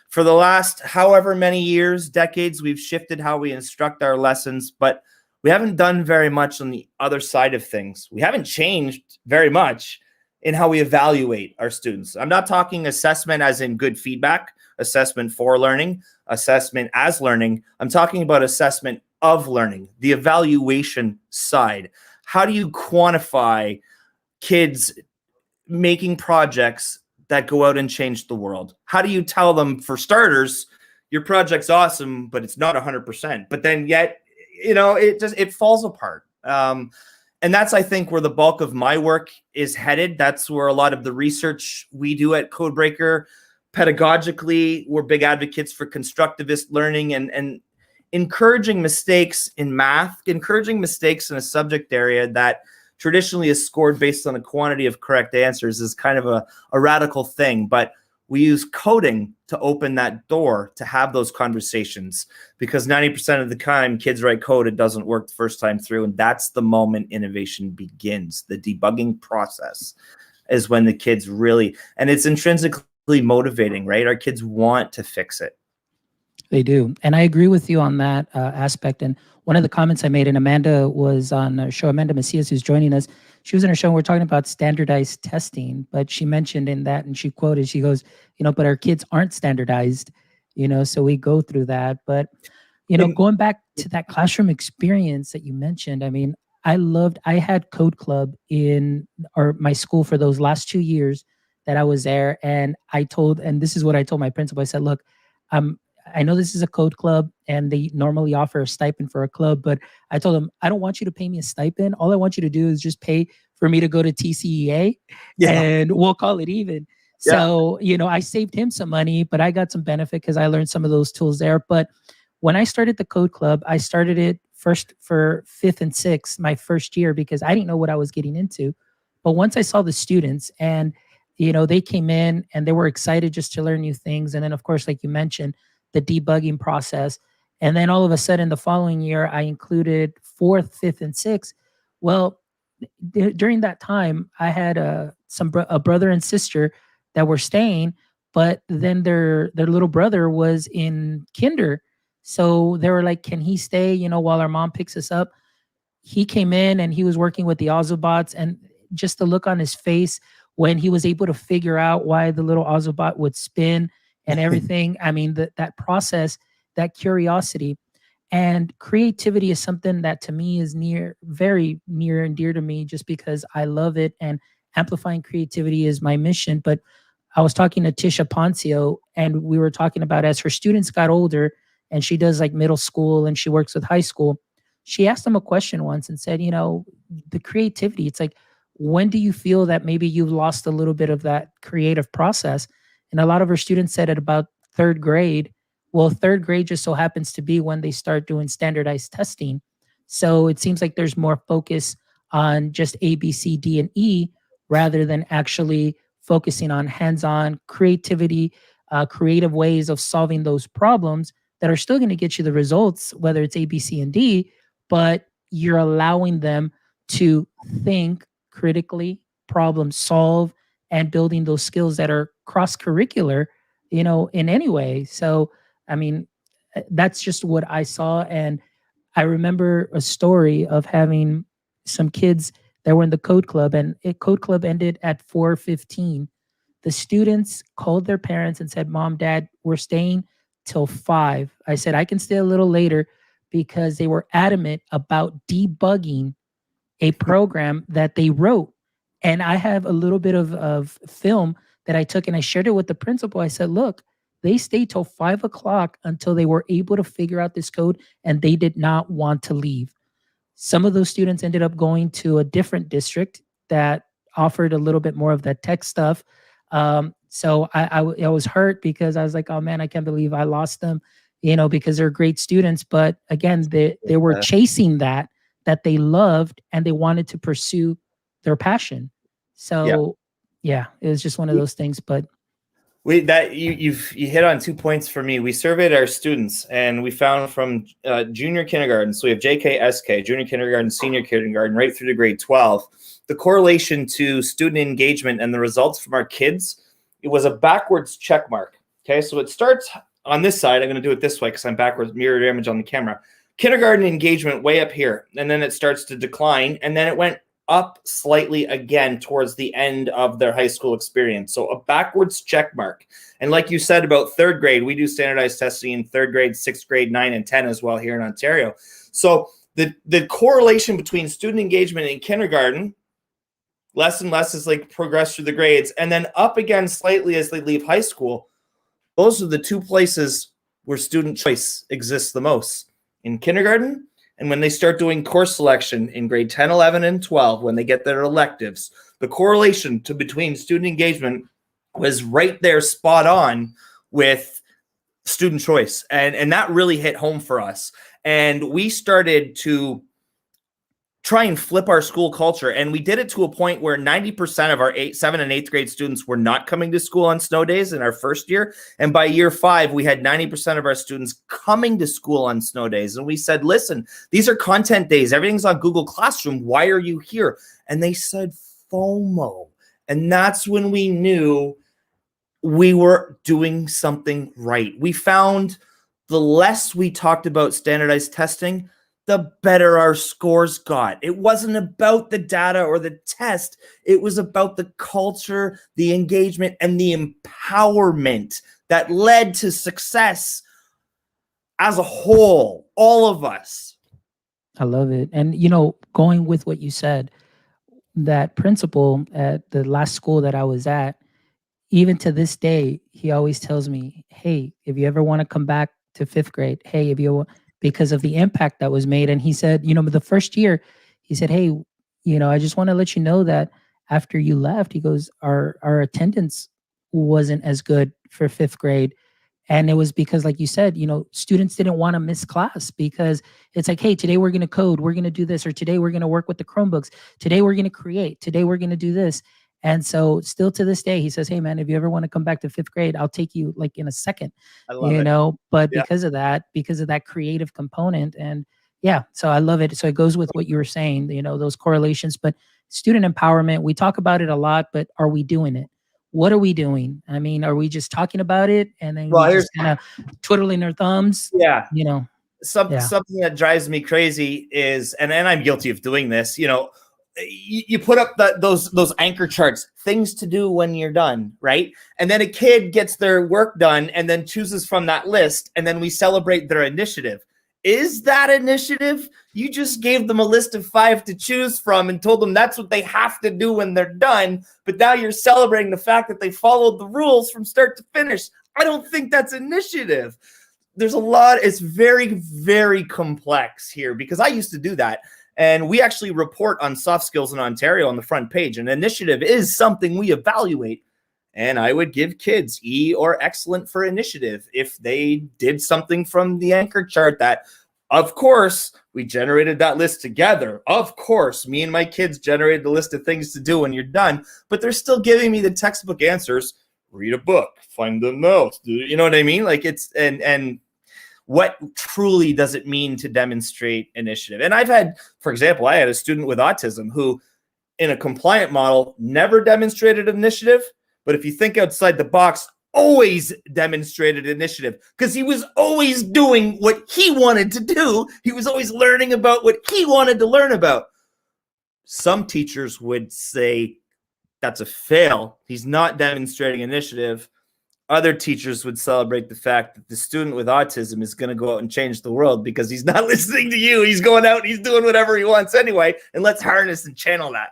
For the last however many years, decades, we've shifted how we instruct our lessons, but we haven't done very much on the other side of things. We haven't changed very much in how we evaluate our students. I'm not talking assessment as in good feedback, assessment for learning, assessment as learning. I'm talking about assessment of learning, the evaluation side. How do you quantify kids making projects that go out and change the world? How do you tell them, for starters, your project's awesome, but it's not 100%? But then yet, it falls apart. And that's, I think, where the bulk of my work is headed. That's where a lot of the research we do at Codebreaker. Pedagogically, we're big advocates for constructivist learning and encouraging mistakes in math, encouraging mistakes in a subject area that traditionally is scored based on the quantity of correct answers is kind of a radical thing. But we use coding to open that door to have those conversations, because 90% of the time kids write code, it doesn't work the first time through. And that's the moment innovation begins. The debugging process is when the kids really, and it's intrinsically motivating, right? Our kids want to fix it. They do. And I agree with you on that aspect. And one of the comments I made, and Amanda was on our show, Amanda Macias, who's joining us, she was in her show and we're talking about standardized testing, but she mentioned in that, and she quoted, she goes, but our kids aren't standardized, so we go through that. But And going back to that classroom experience that you mentioned, I mean, I had code club in or my school for those last 2 years that I was there. And this is what I told my principal. I said, look, um, I know this is a code club and they normally offer a stipend for a club, but I told them, I don't want you to pay me a stipend. All I want you to do is just pay for me to go to TCEA yeah, and we'll call it even. yeah, So, I saved him some money, but I got some benefit because I learned some of those tools there. But when I started the code club, I started it first for fifth and sixth, my first year, because I didn't know what I was getting into. But once I saw the students and, they came in and they were excited just to learn new things. And then, of course, like you mentioned, the debugging process. And then all of a sudden, the following year, I included fourth, fifth, and sixth. Well, during that time, I had a brother and sister that were staying, but then their little brother was in kinder, so they were like, "Can he stay? While our mom picks us up." He came in and he was working with the Autobots, and just the look on his face when he was able to figure out why the little Autobot would spin and everything. I mean, that process, that curiosity and creativity is something that to me is very near and dear to me just because I love it and amplifying creativity is my mission. But I was talking to Tisha Poncio and we were talking about as her students got older and she does like middle school and she works with high school. She asked them a question once and said, the creativity, it's like, when do you feel that maybe you've lost a little bit of that creative process? And a lot of her students said at about third grade. Well, third grade just so happens to be when they start doing standardized testing. So it seems like there's more focus on just A, B, C, D, and E rather than actually focusing on hands on creativity, creative ways of solving those problems that are still going to get you the results, whether it's A, B, C, and D, but you're allowing them to think critically, problem solve, and building those skills that are cross curricular, in any way. So, I mean, that's just what I saw. And I remember a story of having some kids that were in the code club, and code club ended at 4:15. The students called their parents and said, "Mom, Dad, we're staying till 5." I said, "I can stay a little later," because they were adamant about debugging a program that they wrote. And I have a little bit of film that I took and I shared it with the principal. I said, look, they stayed till 5 o'clock until they were able to figure out this code and they did not want to leave. Some of those students ended up going to a different district that offered a little bit more of that tech stuff. So I was hurt because I was like, oh man, I can't believe I lost them, because they're great students. But again, they were chasing that they loved and they wanted to pursue their passion. yeah. So yeah, it was just one of those things. But You hit on 2 points for me. We surveyed our students and we found from junior kindergarten, so we have JK, SK, junior kindergarten, senior kindergarten, right through to grade 12, the correlation to student engagement and the results from our kids, it was a backwards check mark. Okay, so it starts on this side. I'm going to do it this way because I'm backwards, mirror image on the camera. Kindergarten engagement way up here, and then it starts to decline, and then it went up slightly again towards the end of their high school experience. So a backwards check mark. And like you said about third grade, we do standardized testing in third grade, sixth grade, 9 and 10 as well here in Ontario. So the correlation between student engagement in kindergarten, less and less as they progress through the grades, and then up again slightly as they leave high school. Those are the two places where student choice exists the most. In kindergarten, and when they start doing course selection in grade 10, 11, and 12, when they get their electives, the correlation between student engagement was right there spot on with student choice. And that really hit home for us. And we started to try and flip our school culture. And we did it to a point where 90% of our 7th and 8th grade students were not coming to school on snow days in our first year. And by year 5, we had 90% of our students coming to school on snow days. And we said, listen, these are content days. Everything's on Google Classroom. Why are you here? And they said FOMO. And that's when we knew we were doing something right. We found the less we talked about standardized testing, the better our scores got. It wasn't about the data or the test. It was about the culture, the engagement, and the empowerment that led to success as a whole, all of us. I love it. And, going with what you said, that principal at the last school that I was at, even to this day, he always tells me, "Hey, if you ever want to come back to fifth grade, hey, if you," because of the impact that was made. And he said, the first year, he said, "Hey, I just want to let you know that after you left," he goes, "our attendance wasn't as good for fifth grade." And it was because, like you said, students didn't want to miss class because it's like, hey, today we're going to code, we're going to do this, or today we're going to work with the Chromebooks, today we're going to create, today we're going to do this. And so still to this day, he says, "Hey man, if you ever want to come back to fifth grade, I'll take you like in a second," I love it. but Yeah. because of that creative component. And yeah, so I love it. So it goes with what you were saying, those correlations. But student empowerment, we talk about it a lot, but are we doing it? What are we doing? I mean, are we just talking about it and then Well, we here's just kind of twiddling our thumbs? yeah. Yeah. Something that drives me crazy is, and I'm guilty of doing this, you put up those anchor charts, things to do when you're done, right? And then a kid gets their work done and then chooses from that list, and then we celebrate their initiative. Is that initiative? You just gave them a list of 5 to choose from and told them that's what they have to do when they're done, but now you're celebrating the fact that they followed the rules from start to finish. I don't think that's initiative. There's a lot. It's very, very complex here because I used to do that. And we actually report on soft skills in Ontario on the front page. An initiative is something we evaluate. And I would give kids E or excellent for initiative if they did something from the anchor chart that, of course, we generated that list together. Of course, me and my kids generated the list of things to do when you're done, but they're still giving me the textbook answers. Read a book, find the notes. You know what I mean? Like it's, and what truly does it mean to demonstrate initiative? And I've had, for example, I had a student with autism who in a compliant model never demonstrated initiative. But if you think outside the box, always demonstrated initiative because he was always doing what he wanted to do. He was always learning about what he wanted to learn about. Some teachers would say that's a fail. He's not demonstrating initiative. Other teachers would celebrate the fact that the student with autism is going to go out and change the world because he's not listening to you. He's going out and he's doing whatever he wants anyway. And let's harness and channel that.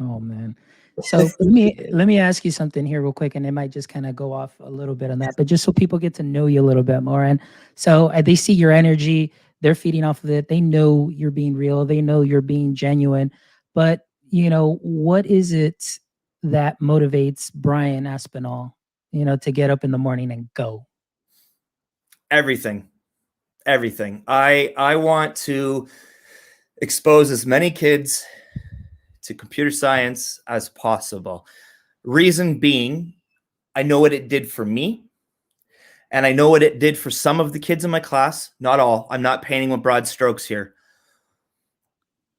Oh man. So let me ask you something here real quick, and it might just kind of go off a little bit on that, but just so people get to know you a little bit more. And so they see your energy, they're feeding off of it. They know you're being real. They know you're being genuine. But what is it that motivates Brian Aspinall, to get up in the morning and go? Everything. I want to expose as many kids to computer science as possible. Reason being, I know what it did for me. And I know what it did for some of the kids in my class. Not all. I'm not painting with broad strokes here.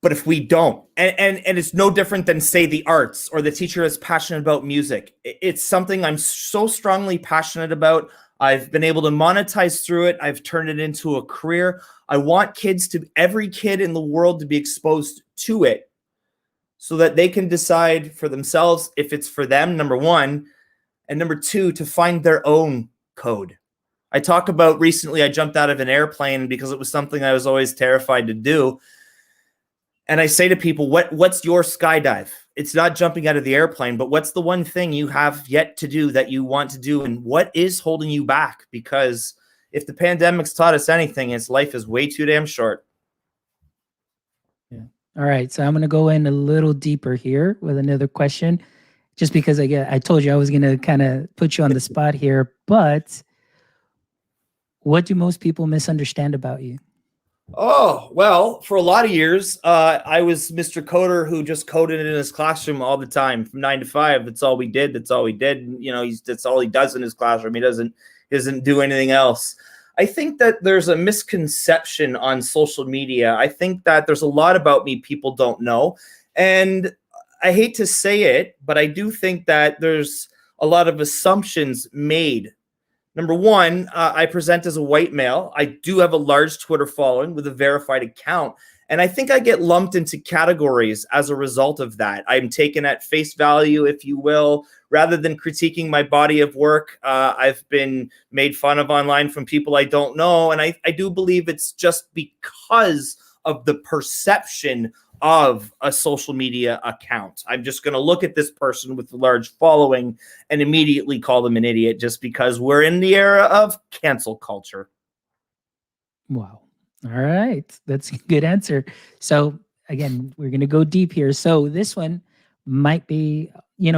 But if we don't, and it's no different than, say, the arts or the teacher is passionate about music. It's something I'm so strongly passionate about. I've been able to monetize through it. I've turned it into a career. I want every kid in the world to be exposed to it so that they can decide for themselves if it's for them, number one, and number two, to find their own code. I talk about recently I jumped out of an airplane because it was something I was always terrified to do. And I say to people, what's your skydive? It's not jumping out of the airplane, but what's the one thing you have yet to do that you want to do? And what is holding you back? Because if the pandemic's taught us anything, it's life is way too damn short. Yeah. All right. So I'm going to go in a little deeper here with another question, just because I told you I was going to kind of put you on the spot here. But what do most people misunderstand about you? Oh, well, for a lot of years, I was Mr. Coder who just coded in his classroom all the time from 9 to 5. That's all we did. That's all we did. And, that's all he does in his classroom. He doesn't do anything else. I think that there's a misconception on social media. I think that there's a lot about me people don't know. And I hate to say it, but I do think that there's a lot of assumptions made Number one, I present as a white male. I do have a large Twitter following with a verified account. And I think I get lumped into categories as a result of that. I'm taken at face value, if you will. Rather than critiquing my body of work, I've been made fun of online from people I don't know. And I do believe it's just because of the perception of a social media account. I'm just going to look at this person with a large following and immediately call them an idiot just because we're in the era of cancel culture. Wow. All right. That's a good answer. So, again, we're going to go deep here. So, this one might be,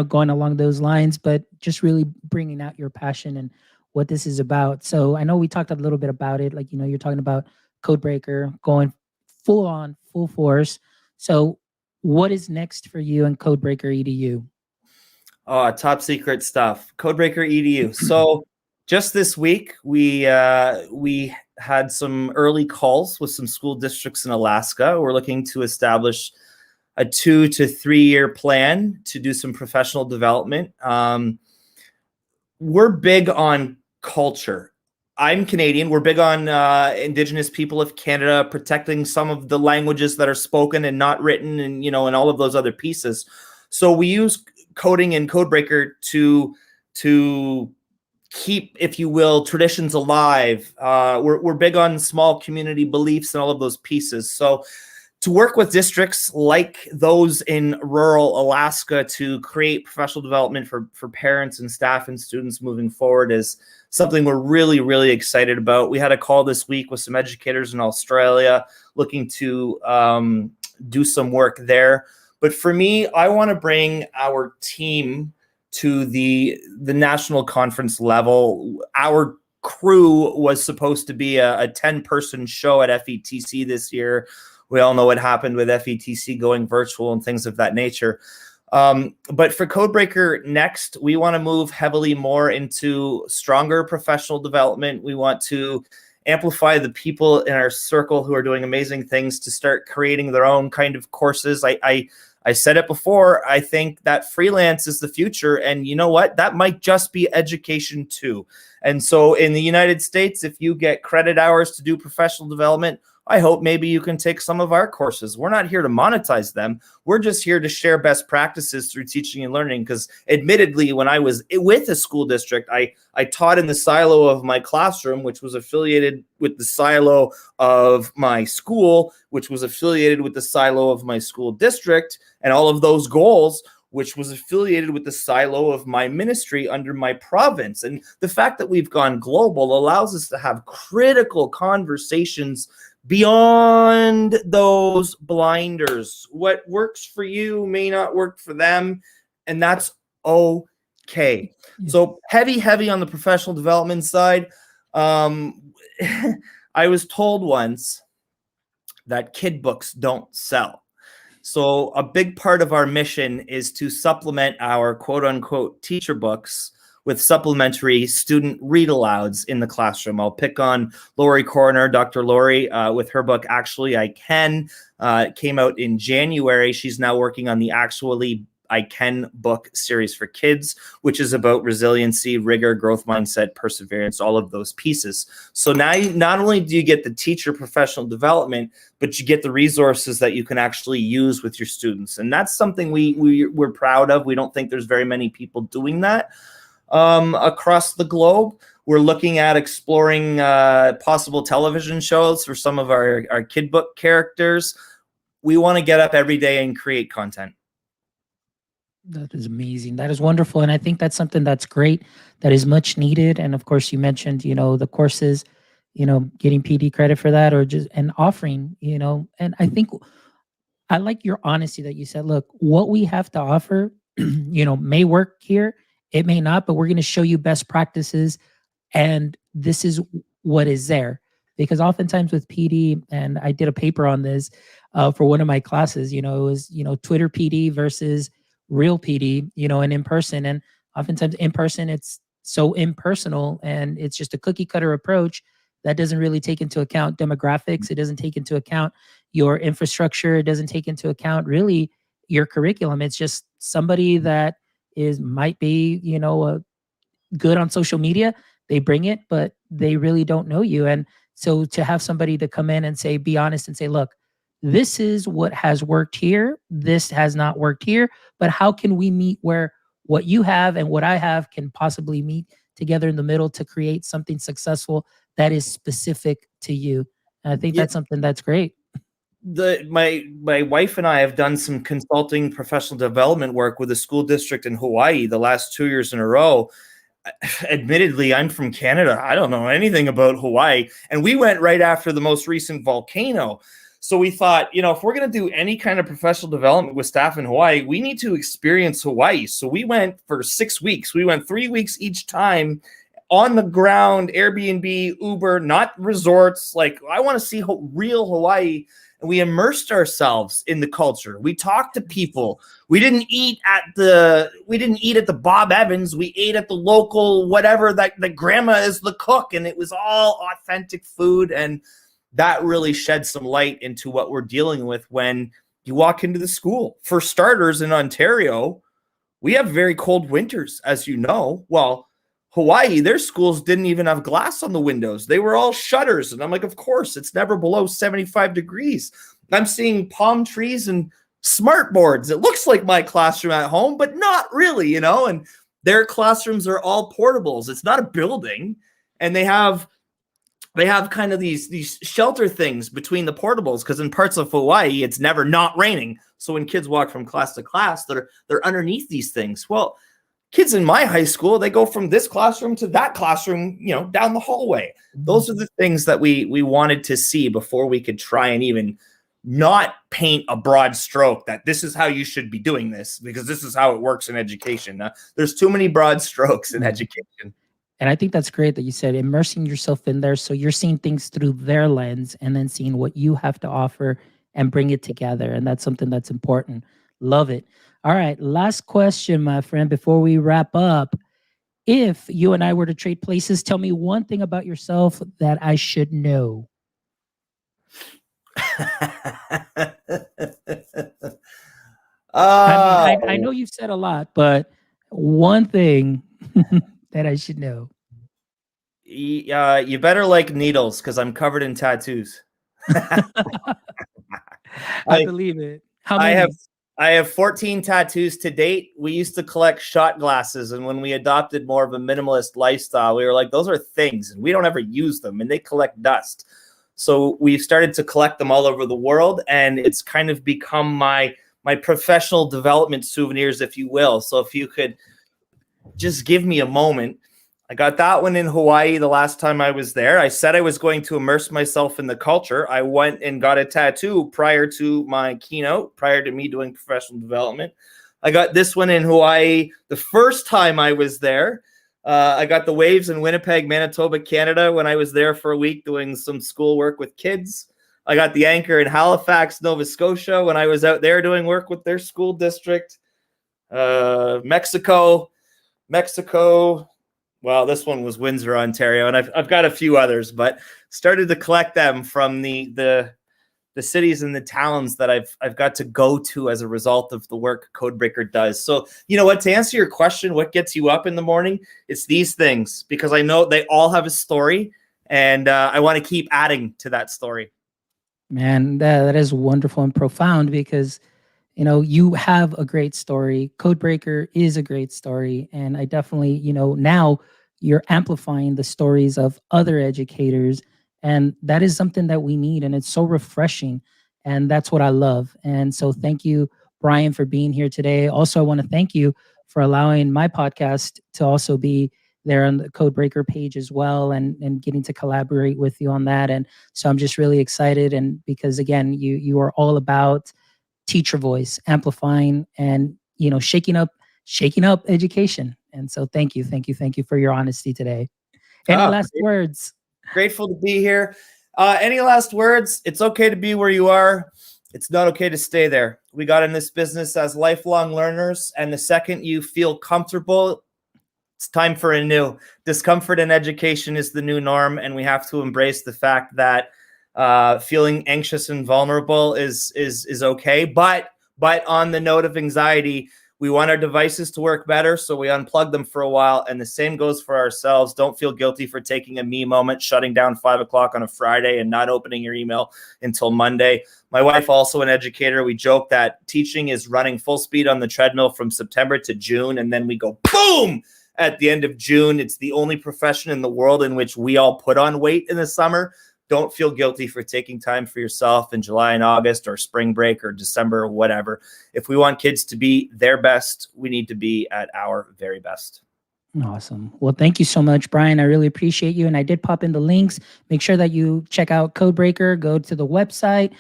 going along those lines, but just really bringing out your passion and what this is about. So, I know we talked a little bit about it. Like, you're talking about Codebreaker going full on, full force. So, what is next for you and Codebreaker EDU? Top secret stuff. Codebreaker EDU. So, just this week, we had some early calls with some school districts in Alaska. We're looking to establish a 2 to 3 year plan to do some professional development. We're big on culture. I'm Canadian. We're big on Indigenous people of Canada, protecting some of the languages that are spoken and not written, and and all of those other pieces. So we use coding and Codebreaker to keep, if you will, traditions alive. We're big on small community beliefs and all of those pieces. So to work with districts like those in rural Alaska to create professional development for parents and staff and students moving forward is something we're really, really excited about. We had a call this week with some educators in Australia looking to do some work there. But for me, I want to bring our team to the national conference level. Our crew was supposed to be a 10-person show at FETC this year. We all know what happened with FETC going virtual and things of that nature. But for Codebreaker next, we want to move heavily more into stronger professional development. We want to amplify the people in our circle who are doing amazing things to start creating their own kind of courses. I said it before, I think that freelance is the future. And you know what? That might just be education too. And so in the United States, if you get credit hours to do professional development, I hope maybe you can take some of our courses. We're not here to monetize them. We're just here to share best practices through teaching and learning. Because admittedly, when I was with a school district, I taught in the silo of my classroom, which was affiliated with the silo of my school, which was affiliated with the silo of my school district, and all of those goals, which was affiliated with the silo of my ministry under my province. And the fact that we've gone global allows us to have critical conversations beyond those blinders. What works for you may not work for them, and that's okay. Yeah. So heavy on the professional development side. I was told once that kid books don't sell. So a big part of our mission is to supplement our quote unquote teacher books with supplementary student read alouds in the classroom. I'll pick on Lori Coroner, Dr. Lori, with her book, Actually I Can. It came out in January. She's now working on the Actually I Can book series for kids, which is about resiliency, rigor, growth mindset, perseverance, all of those pieces. So now not only do you get the teacher professional development, but you get the resources that you can actually use with your students. And that's something we're proud of. We don't think there's very many people doing that across the globe. We're looking at exploring possible television shows for some of our kid book characters. We want to get up every day and create content. That is amazing. That is wonderful. And I think that's something that's great, that is much needed. And of course, you mentioned, the courses, getting PD credit for that, or just and offering, and I think I like your honesty that you said, look, what we have to offer, may work here, it may not, but we're going to show you best practices. And this is what is there. Because oftentimes with PD, and I did a paper on this for one of my classes, it was, Twitter PD versus real PD, and in person. And oftentimes in person, it's so impersonal and it's just a cookie cutter approach that doesn't really take into account demographics. It doesn't take into account your infrastructure. It doesn't take into account really your curriculum. It's just somebody that might be, good on social media they bring it, but they really don't know you. And so to have somebody to come in and say, be honest and say, look, this is what has worked here. This has not worked here. But how can we meet where what you have and what I have can possibly meet together in the middle to create something successful that is specific to you? And I think Yeah, that's something that's great. my wife and I have done some consulting professional development work with a school district in Hawaii the last 2 years in a row. Admittedly, I'm from Canada. I don't know anything about Hawaii. And we went right after the most recent volcano. So we thought, if we're going to do any kind of professional development with staff in Hawaii, we need to experience Hawaii. So we went for 6 weeks. We went 3 weeks each time on the ground, Airbnb, Uber, not resorts. Like, I want to see real Hawaii. And we immersed ourselves in the culture. We talked to people. We didn't eat at the Bob Evans. We ate at the local whatever that the grandma is the cook, and it was all authentic food. And that really shed some light into what we're dealing with when you walk into the school. For starters, in Ontario, we have very cold winters, as you know. Well, Hawaii, their schools didn't even have glass on the windows. They were all shutters. And I'm like, of course, it's never below 75 degrees. I'm seeing palm trees and smart boards. It looks like my classroom at home, but not really, and their classrooms are all portables. It's not a building. And they have kind of these shelter things between the portables, because in parts of Hawaii, it's never not raining. So when kids walk from class to class, they're underneath these things. Well, kids in my high school, they go from this classroom to that classroom, down the hallway. Those are the things that we wanted to see before we could try and even not paint a broad stroke that this is how you should be doing this, because this is how it works in education. There's too many broad strokes in education. And I think that's great that you said immersing yourself in there. So you're seeing things through their lens and then seeing what you have to offer and bring it together. And that's something that's important. Love it. All right. Last question, my friend, before we wrap up. If you and I were to trade places, tell me one thing about yourself that I should know. I know you've said a lot, but one thing that I should know. You better like needles, because I'm covered in tattoos. I believe it. How many? I have 14 tattoos to date. We used to collect shot glasses, and when we adopted more of a minimalist lifestyle, we were like, those are things, and we don't ever use them, and they collect dust. So we've started to collect them all over the world, and it's kind of become my professional development souvenirs, if you will. So if you could just give me a moment. I got that one in Hawaii the last time I was there. I said I was going to immerse myself in the culture. I went and got a tattoo prior to my keynote, prior to me doing professional development. I got this one in Hawaii the first time I was there. I got the waves in Winnipeg, Manitoba, Canada, when I was there for a week doing some school work with kids. I got the anchor in Halifax, Nova Scotia, when I was out there doing work with their school district. Mexico. Well, this one was Windsor, Ontario, and I've got a few others, but started to collect them from the cities and the towns that I've got to go to as a result of the work Codebreaker does. So, you know what, to answer your question, what gets you up in the morning? It's these things, because I know they all have a story, and I want to keep adding to that story. Man, that is wonderful and profound, because you have a great story. Codebreaker is a great story. And I definitely, now you're amplifying the stories of other educators. And that is something that we need. And it's so refreshing. And that's what I love. And so thank you, Brian, for being here today. Also, I want to thank you for allowing my podcast to also be there on the Codebreaker page as well, and getting to collaborate with you on that. And so I'm just really excited. And because again, you are all about teacher voice, amplifying, and shaking up education. And so thank you for your honesty today. Any last words? Grateful to be here. Any last words? It's okay to be where you are. It's not okay to stay there. We got in this business as lifelong learners, and the second you feel comfortable, it's time for a new. Discomfort in education is the new norm, and we have to embrace the fact that feeling anxious and vulnerable is okay. But on the note of anxiety, We want our devices to work better, so we unplug them for a while. And the same goes for ourselves. Don't feel guilty for taking a me moment, shutting down 5 o'clock on a Friday and not opening your email until Monday. My wife, also an educator, we joke that teaching is running full speed on the treadmill from September to June, and then we go boom at the end of June. It's the only profession in the world in which we all put on weight in the summer. Don't feel guilty for taking time for yourself in July and August or spring break or December or whatever. If we want kids to be their best, we need to be at our very best. Awesome. Well, thank you so much, Brian. I really appreciate you. And I did pop in the links. Make sure that you check out Codebreaker. Go to the website.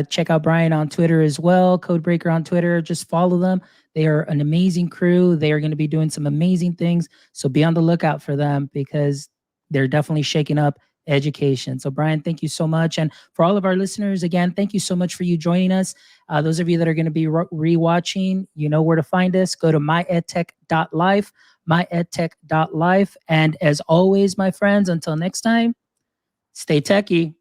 Check out Brian on Twitter as well. Codebreaker on Twitter. Just follow them. They are an amazing crew. They are going to be doing some amazing things. So be on the lookout for them because they're definitely shaking up education. So Brian, thank you so much. And for all of our listeners, again, thank you so much for you joining us. Those of you that are going to be rewatching, you know where to find us. Go to myedtech.life, myedtech.life. And as always, my friends, until next time, stay techie.